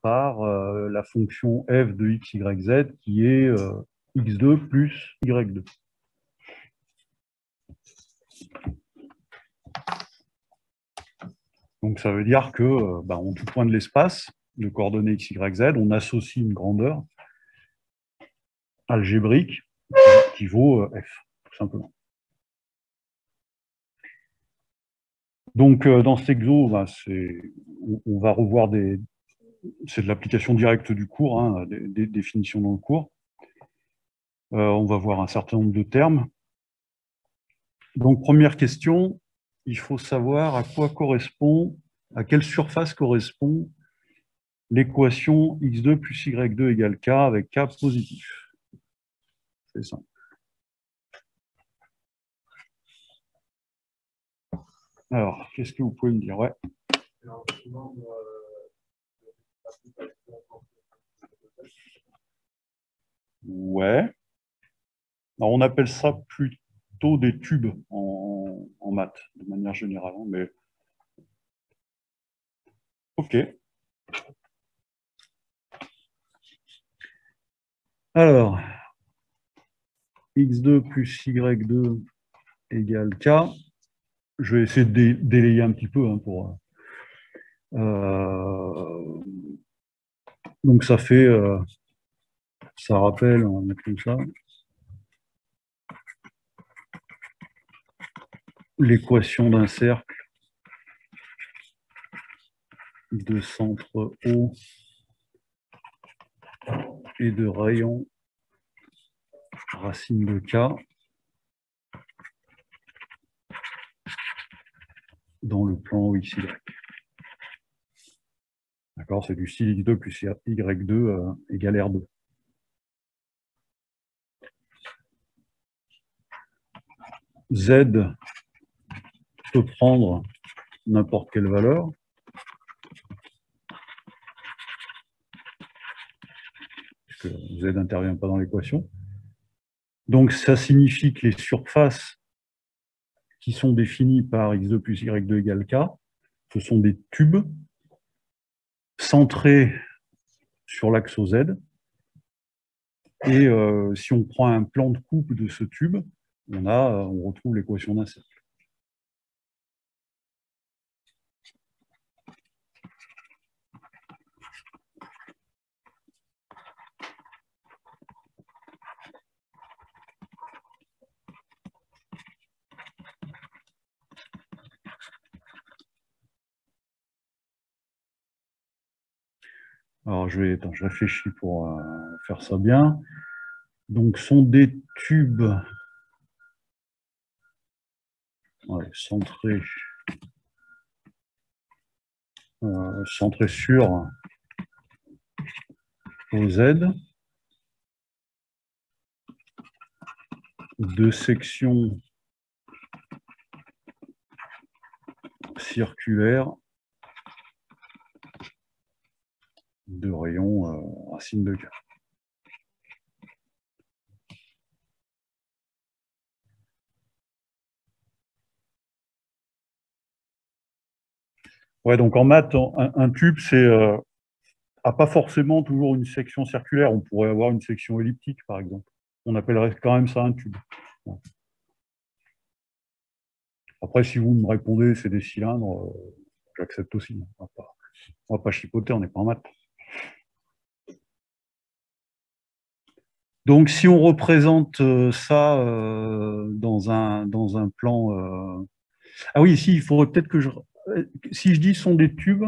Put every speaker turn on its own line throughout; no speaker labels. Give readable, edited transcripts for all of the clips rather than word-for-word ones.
par la fonction f de x, y, z qui est x2 plus y2. Donc ça veut dire que en tout point de l'espace, de coordonnées x, y, z, on associe une grandeur algébrique qui vaut f, tout simplement. Donc dans cet exo, on va revoir c'est de l'application directe du cours, hein, des définitions dans le cours. On va voir un certain nombre de termes. Donc première question, il faut savoir à quelle surface correspond l'équation x2 plus y2 égale k avec k positif. C'est simple. Alors, qu'est-ce que vous pouvez me dire? Ouais. Ouais. Alors, on appelle ça plutôt des tubes en maths, de manière générale. Mais... OK. Alors, x2 plus y2 égale k. Je vais essayer de délayer un petit peu pour... donc, ça fait... ça rappelle, on va mettre comme ça, l'équation d'un cercle de centre O et de rayon racine de k dans le plan OXY. D'accord, c'est du style x2 plus y2 égale R2. Z peut prendre n'importe quelle valeur. Puisque Z n'intervient pas dans l'équation. Donc ça signifie que les surfaces qui sont définies par x2 plus y2 égale k, ce sont des tubes centrés sur l'axe OZ. Et si on prend un plan de coupe de ce tube, on retrouve l'équation d'un cercle. Alors, je réfléchis pour faire ça bien. Donc, sont des tubes centrés sur OZ, de sections circulaires de rayon racine de k. Ouais, donc en maths, un tube, n'a pas forcément toujours une section circulaire. On pourrait avoir une section elliptique, par exemple. On appellerait quand même ça un tube. Ouais. Après, si vous me répondez c'est des cylindres, j'accepte aussi. On va pas chipoter, on n'est pas en maths. Donc, si on représente ça dans un plan... Ah oui, ici, il faudrait peut-être que si je dis sont des tubes,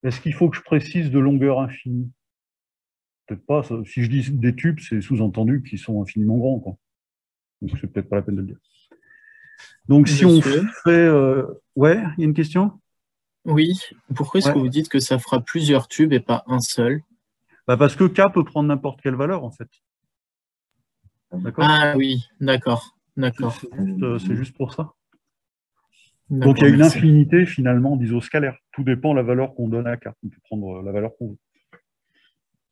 est-ce qu'il faut que je précise de longueur infinie? Peut-être pas. Si je dis des tubes, c'est sous-entendu qu'ils sont infiniment grands, quoi. Donc, c'est peut-être pas la peine de le dire. Donc, si on fait... Ouais, il y a une question?
Oui. Pourquoi est-ce que vous dites que ça fera plusieurs tubes et pas un seul?
Parce que K peut prendre n'importe quelle valeur, en fait.
Ah oui, d'accord.
C'est juste pour ça.
Donc,
il y a une infinité, finalement, d'isoscalaires. Tout dépend de la valeur qu'on donne à K. On peut prendre la valeur qu'on veut.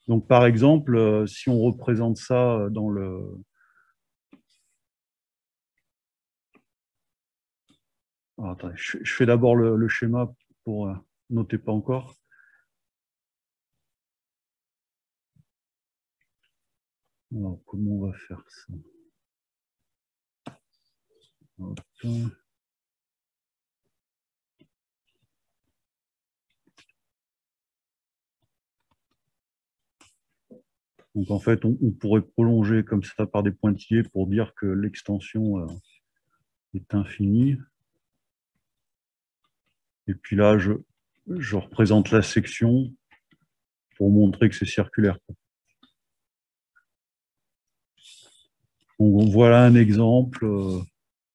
Donc, par exemple, si on représente ça dans le... Alors, attendez, je fais d'abord le schéma pour noter pas encore. Alors, comment on va faire ça? Hop. Donc, en fait, on pourrait prolonger comme ça par des pointillés pour dire que l'extension est infinie. Et puis là, je représente la section pour montrer que c'est circulaire. Donc, voilà un exemple.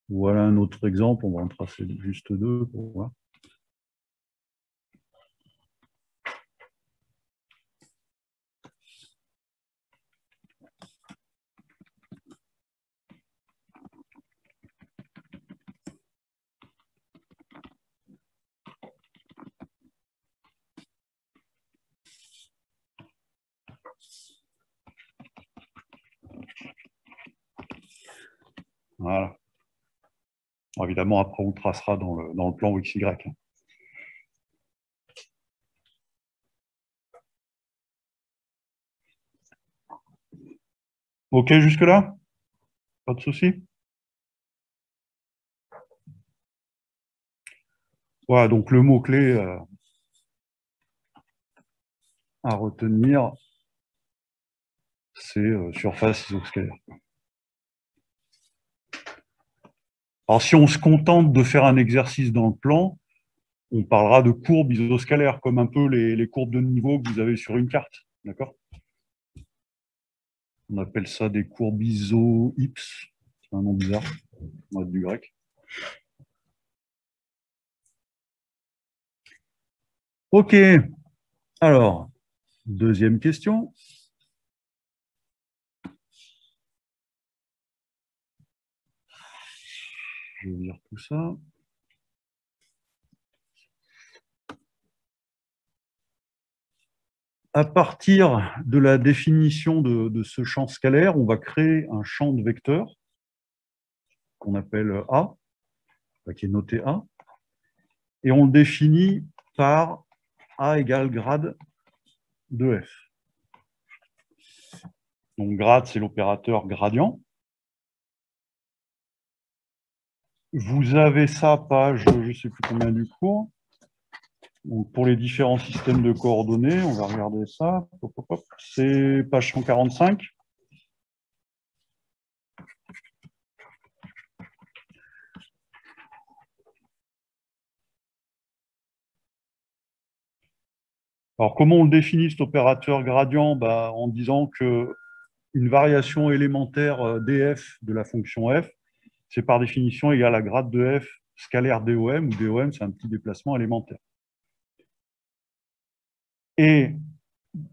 Voilà un autre exemple. On va en tracer juste deux pour voir. Voilà. Bon, évidemment, après, on tracera dans le plan XY. OK jusque-là? Pas de souci? Voilà, donc le mot-clé à retenir, c'est surface isoscalaire. Alors, si on se contente de faire un exercice dans le plan, on parlera de courbes isoscalaires, comme un peu les courbes de niveau que vous avez sur une carte. D'accord? On appelle ça des courbes iso-ips. C'est un nom bizarre, on va du grec. OK. Alors, deuxième question. Je vais lire tout ça. À partir de la définition de ce champ scalaire, on va créer un champ de vecteurs qu'on appelle A, qui est noté A, et on le définit par A égale grade de F. Donc grade, c'est l'opérateur gradient. Vous avez ça, page, je ne sais plus combien du cours. Donc pour les différents systèmes de coordonnées, on va regarder ça. C'est page 145. Alors comment on le définit, cet opérateur gradient? En disant que une variation élémentaire df de la fonction f, c'est par définition égal à grade de f scalaire DOM, où DOM, c'est un petit déplacement élémentaire. Et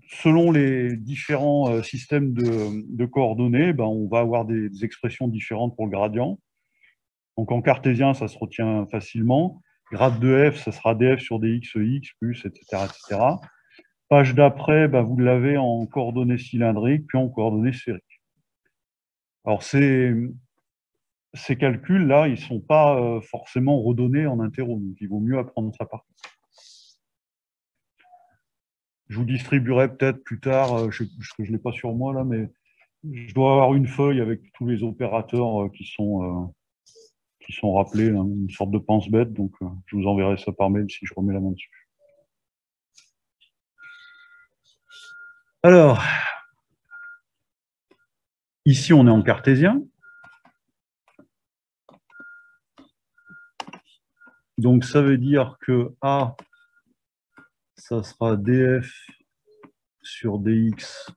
selon les différents systèmes de coordonnées, on va avoir des expressions différentes pour le gradient. Donc en cartésien, ça se retient facilement. Grade de f, ça sera df sur dx, x, plus, etc. etc. Page d'après, vous l'avez en coordonnées cylindriques, puis en coordonnées sphériques. Alors ces calculs-là, ils ne sont pas forcément redonnés en interro, donc il vaut mieux apprendre ça par cœur. Je vous distribuerai peut-être plus tard, je ne l'ai pas sur moi là, mais je dois avoir une feuille avec tous les opérateurs qui sont rappelés, hein, une sorte de pense-bête, donc je vous enverrai ça par mail si je remets la main dessus. Alors, ici on est en cartésien. Donc ça veut dire que A, ça sera df sur dx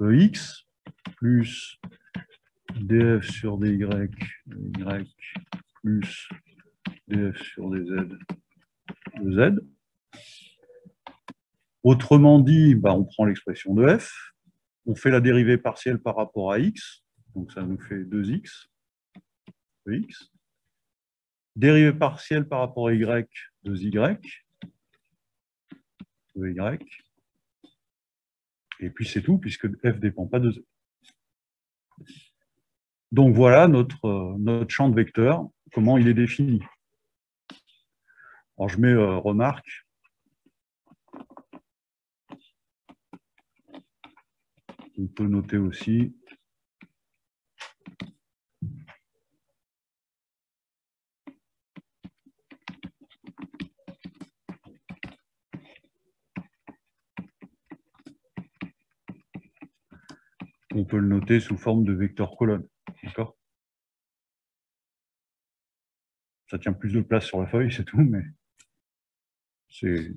EX plus df sur dy, y plus df sur dz, de z. Autrement dit, on prend l'expression de f, on fait la dérivée partielle par rapport à x, donc ça nous fait 2x, x. Dérivée partielle par rapport à y, 2y, de y. Et puis c'est tout, puisque f ne dépend pas de z. Donc voilà notre champ de vecteurs, comment il est défini. Alors je mets remarque. On peut noter aussi on peut le noter sous forme de vecteur colonne. D'accord? Ça tient plus de place sur la feuille, c'est tout, mais c'est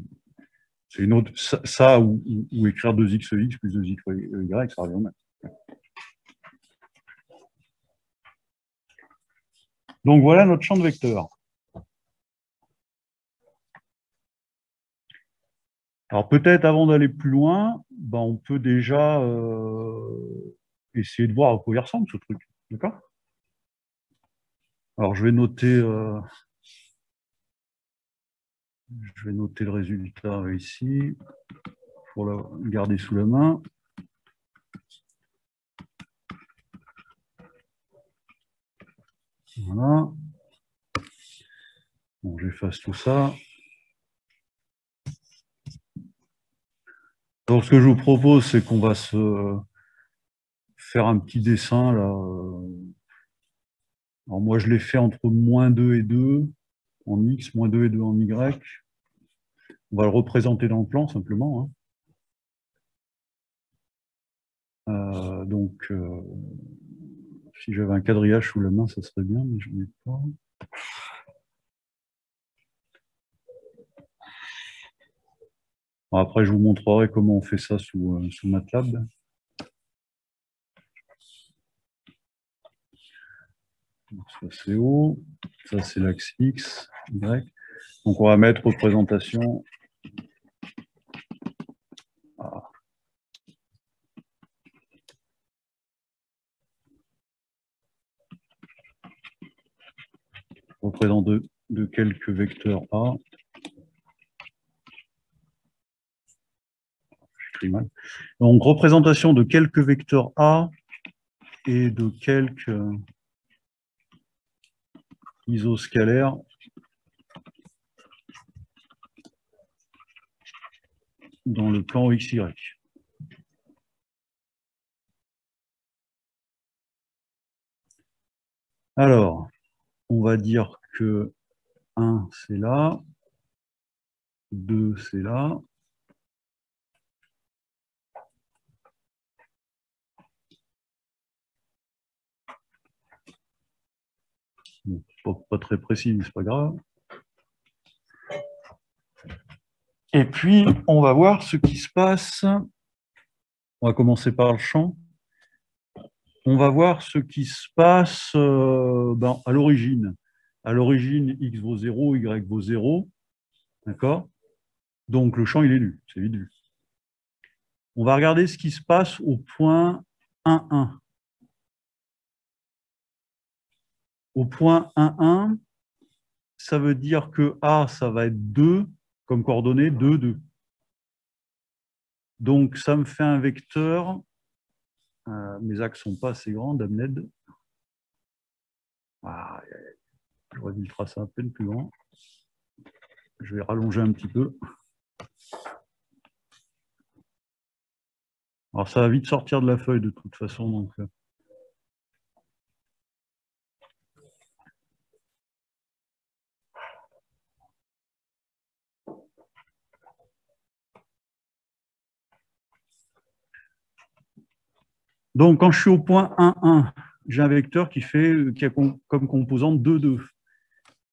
une autre. Ça ou écrire 2xx plus 2y, ça revient au même. Donc voilà notre champ de vecteurs. Alors peut-être avant d'aller plus loin, ben, on peut déjà essayer de voir à quoi il ressemble ce truc. D'accord? Alors je vais noter le résultat ici pour le garder sous la main. Voilà. Bon, j'efface tout ça. Donc ce que je vous propose, c'est qu'on va se faire un petit dessin là. Alors moi je l'ai fait entre -2 et 2 en x, -2 et 2 en y. On va le représenter dans le plan simplement. Hein. Donc si j'avais un quadrillage sous la main, ça serait bien, mais je n'en ai pas. Bon, après, je vous montrerai comment on fait ça sous MATLAB. Ça, c'est O. Ça, c'est l'axe X, Y. Donc, on va mettre représentation. Ah. Représente de quelques vecteurs A. J'écris mal. Donc, représentation de quelques vecteurs A et de quelques isoscalaires dans le plan XY. Alors, on va dire que 1, c'est là, 2, c'est là. Bon, pas très précis, mais c'est pas grave. Et puis, on va voir ce qui se passe. On va commencer par le champ. On va voir ce qui se passe à l'origine. À l'origine, x vaut 0, y vaut 0. D'accord? Donc, le champ, il est nu. C'est vite vu. On va regarder ce qui se passe au point 1, 1. Au point 1, 1, ça veut dire que A, ça va être 2, comme coordonnée 2, 2. Donc, ça me fait un vecteur. Mes axes ne sont pas assez grands, Damned. Ah, j'aurais dû le tracer à peine plus grand. Je vais rallonger un petit peu. Alors, ça va vite sortir de la feuille de toute façon. Donc, quand je suis au point 1, 1, j'ai un vecteur qui a comme composante 2, 2.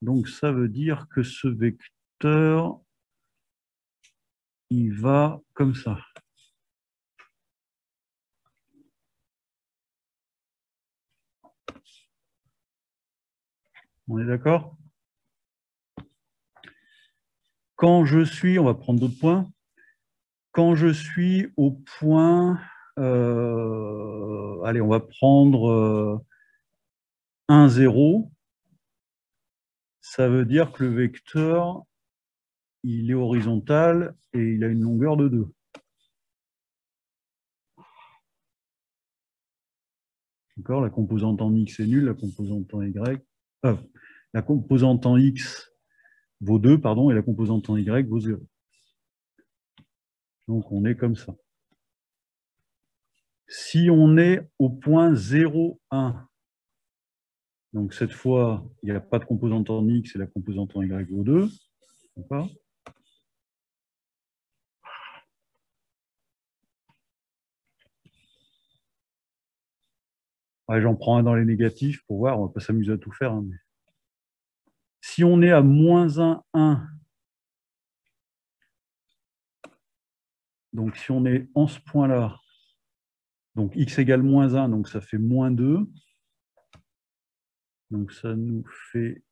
Donc, ça veut dire que ce vecteur, il va comme ça. On est d'accord? Quand je suis, on va prendre d'autres points. Quand je suis au point, allez, on va prendre 1, 0, ça veut dire que le vecteur, il est horizontal et il a une longueur de 2. D'accord? La composante en x est nulle, la composante en y, la composante en x vaut 2, pardon, et la composante en y vaut 0. Donc on est comme ça. Si on est au point 0, 1, donc cette fois, il n'y a pas de composante en x et la composante en y vaut 2. D'accord? Ouais, j'en prends un dans les négatifs pour voir, on va pas s'amuser à tout faire, hein, mais... Si on est à moins 1, 1, donc si on est en ce point-là, donc x égale moins 1, donc ça fait moins 2. Donc ça nous fait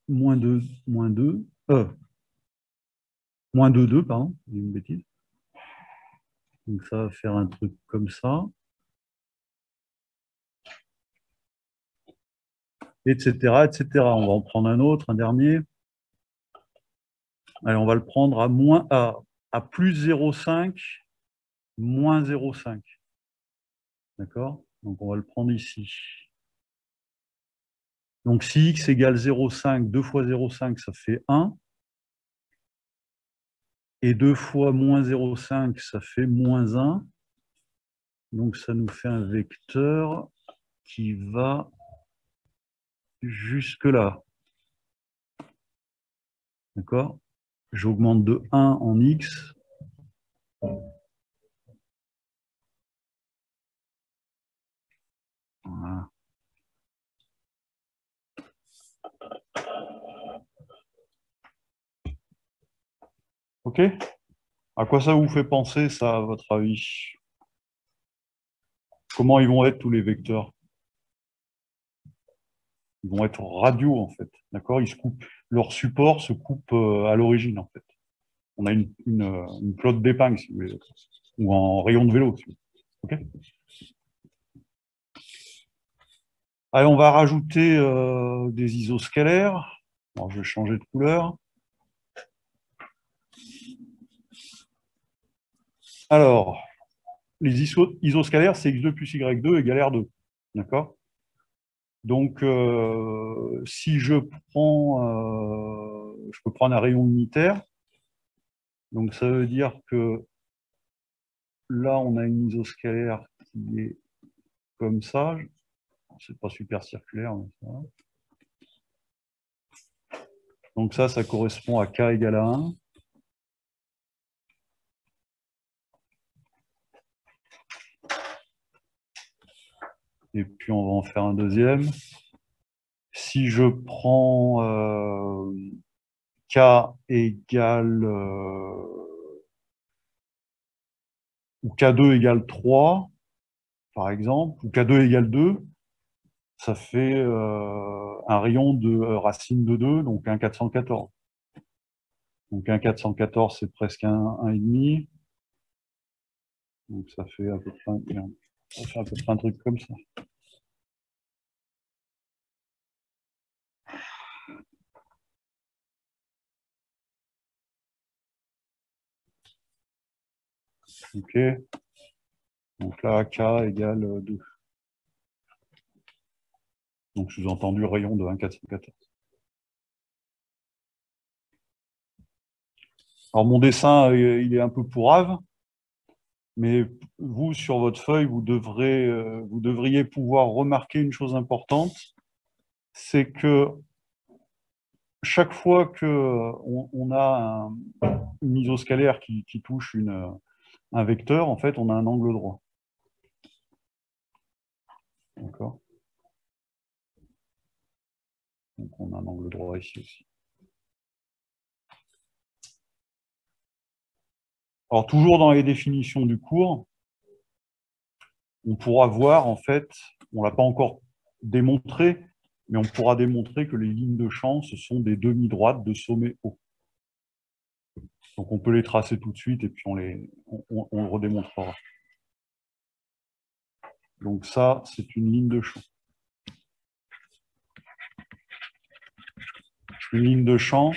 moins 2, moins 2, moins 2, 2, pardon, j'ai une bêtise. Donc ça va faire un truc comme ça, etc., etc. On va en prendre un autre, un dernier. Allez, on va le prendre à plus 0,5, moins 0,5. D'accord? Donc on va le prendre ici. Donc si x égale 0,5, 2 fois 0,5, ça fait 1. Et 2 fois moins 0,5, ça fait moins 1. Donc ça nous fait un vecteur qui va jusque là. D'accord? J'augmente de 1 en x. Voilà. OK? À quoi ça vous fait penser, ça, à votre avis? Comment ils vont être tous les vecteurs? Ils vont être radiaux, en fait. D'accord? Ils se coupent. Leur support se coupe à l'origine, en fait. On a une pelote d'épingle, si vous voulez, ou en rayon de vélo, si vous voulez. OK? Allez, on va rajouter des isoscalaires. Alors, je vais changer de couleur. Alors, les isoscalaires, c'est x2 plus y2 égale R2. D'accord? Donc, si je peux prendre un rayon unitaire. Donc, ça veut dire que là, on a une isoscalaire qui est comme ça. C'est pas super circulaire, mais ça va. Donc ça correspond à k égale à 1. Et puis, on va en faire un deuxième. Si je prends k égale ou k2 égale 3, par exemple, ou k2 égale 2, ça fait un rayon de racine de 2, donc un 414. Donc un 414, c'est presque un 1,5. Donc ça fait à peu près un truc comme ça. OK. Donc là, k égale 2. Donc sous-entendu rayon de 1,414. Alors mon dessin, il est un peu pourrave, mais vous, sur votre feuille, vous devriez pouvoir remarquer une chose importante, c'est que chaque fois qu'on a une isoscalaire qui touche un vecteur, en fait, on a un angle droit. D'accord? Donc on a un angle droit ici aussi. Alors toujours dans les définitions du cours, on pourra voir, en fait, on ne l'a pas encore démontré, mais on pourra démontrer que les lignes de champ, ce sont des demi-droites de sommet haut. Donc on peut les tracer tout de suite et puis on le redémontrera. Donc ça, c'est une ligne de champ. Une ligne de champ,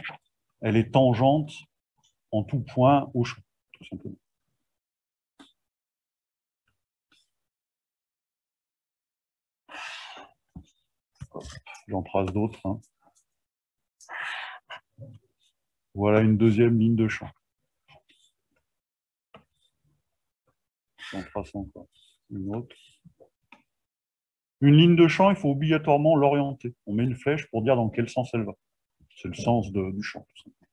elle est tangente en tout point au champ, tout simplement. J'en trace d'autres. Hein. Voilà une deuxième ligne de champ. J'en trace encore une autre. Une ligne de champ, il faut obligatoirement l'orienter. On met une flèche pour dire dans quel sens elle va. C'est le sens du champ, tout simplement.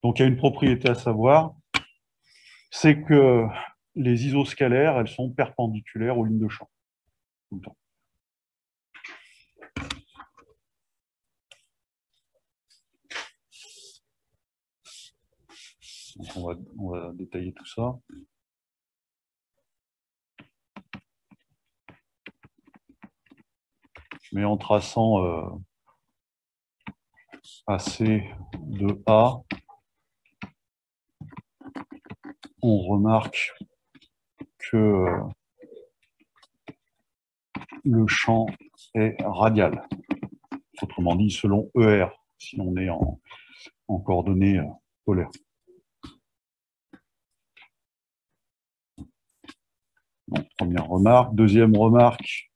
Donc, il y a une propriété à savoir, c'est que les isoscalaires, elles sont perpendiculaires aux lignes de champ, tout le temps. Donc, on va détailler tout ça. Mais en traçant AC de A, on remarque que le champ est radial. Autrement dit, selon ER, si on est en coordonnées polaires. Donc, première remarque. Deuxième remarque,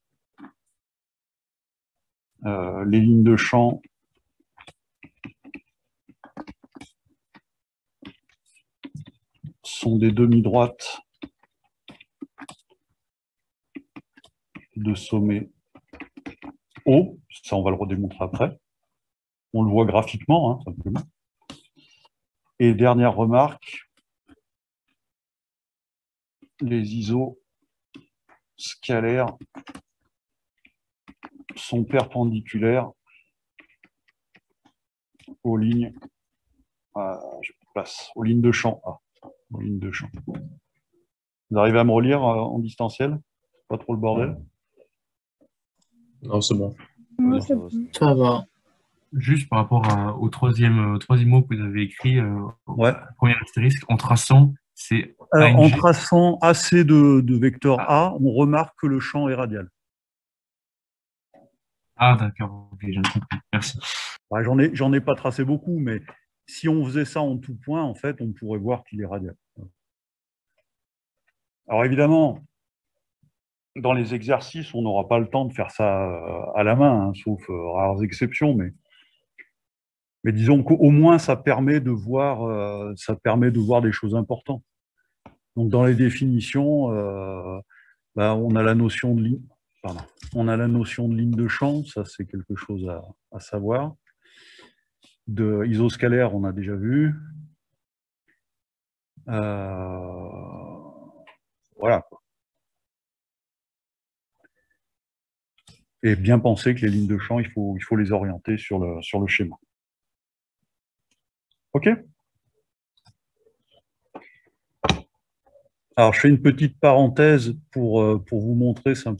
les lignes de champ sont des demi-droites de sommet haut. Ça, on va le redémontrer après. On le voit graphiquement, hein, simplement. Et dernière remarque, les isoscalaires sont perpendiculaires aux lignes, aux lignes de champ A. Aux lignes de champ. Vous arrivez à me relire en distanciel? Pas trop le bordel?
Non, c'est bon.
Non, c'est bon.
Ça va.
Juste par rapport au troisième mot que vous avez écrit,
Ouais.
premier astérisque, en traçant, c'est
En
ANG.
traçant AC de vecteur A, on remarque que le champ est radial.
Ah, d'accord, ok, j'ai compris. Merci.
Bah, j'en ai pas tracé beaucoup, mais si on faisait ça en tout point, en fait, on pourrait voir qu'il est radial. Alors évidemment, dans les exercices, on n'aura pas le temps de faire ça à la main, hein, sauf rares exceptions, mais disons qu'au moins ça permet de voir des choses importantes. Donc dans les définitions, on a la notion de ligne, on a la notion de ligne de champ, ça c'est quelque chose à savoir. De isoscalaire, on a déjà vu. Voilà. Et bien penser que les lignes de champ, il faut les orienter sur le schéma. OK? Alors, je fais une petite parenthèse pour vous montrer simplement